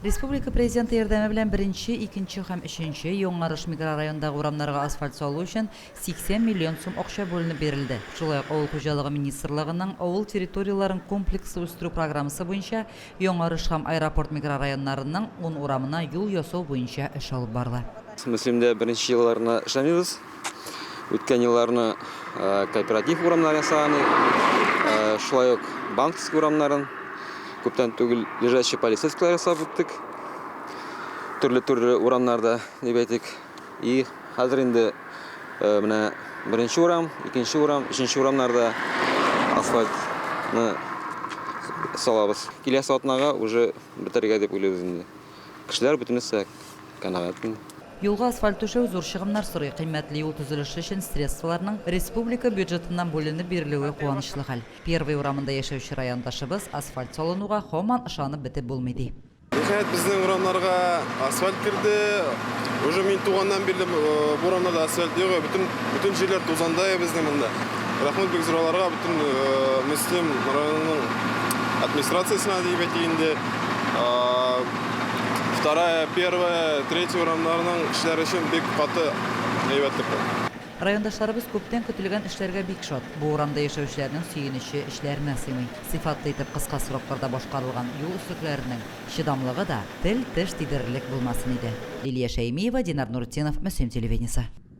Республика президенты ярдәме белән 1-нче, 2-нче һәм 3-нче Яңарыш микрорайонындагы урамнарга асфальт салу өчен 80 миллион сум акча бүленеп бирелде. Шулай ук Авыл хуҗалыгы министрлыгының авыл территорияларын комплекслы үстерү программасы буенча Яңарыш һәм аэропорт микрорайоннарының 10 урамына юл ясау буенча эш алып барыла. Мөслимдә 1-нче елларына эшләмибез. Үткән елларны кооператив урамнар ясаганы, шулай ук банковский урамнарын күптән түгел лежачий полицейскийлар ясап үттек. Төрле урамнарда дип әйтик. И хәзер инде менә 1-нче урам, 2-нче урам, 3-нче урамнарда асфальтны салабыз. Киләсе атнага уже бетәргә дип уйлыйбыз инде. Кешеләр бөтенесе канәгать. Юлга асфальт төшәү зур чыгымнар сорый. Кыйммәтле юл төзелеше өчен средстваларның республика бюджетыннан бүленеп бирелүе куанычлы хәл. Первый урамында яшәүче райондашыбыз асфальт салынуга һаман ышанып бетеп булмый ди. Ниһаять безнең урамнарга асфальт кирде. Уже мин туганнан бирле бу урамнарда асфальт юк. Бүтән җирләр тузандай безнең монда. Рәхмәт бик зурларга бүтән Мөслим районының администрациясенә дип әйтгәндә вторая, первая, третья урамнарның эшләре өчен бик каты әйбәтлек. Райондашларыбыз күптән көтелгән эшләргә бик шат. Бу урамда яшәүчеләрнең сөенече эшләренә сыймый. Сыйфатлы итеп кыска срокларда башкарылган юл өстәкләренең чыдамлыгы да тел-теш тидерерлек булмасын иде. Лилия Шәймиева, Динар Нуртдинов, Мөслим телевидениесе.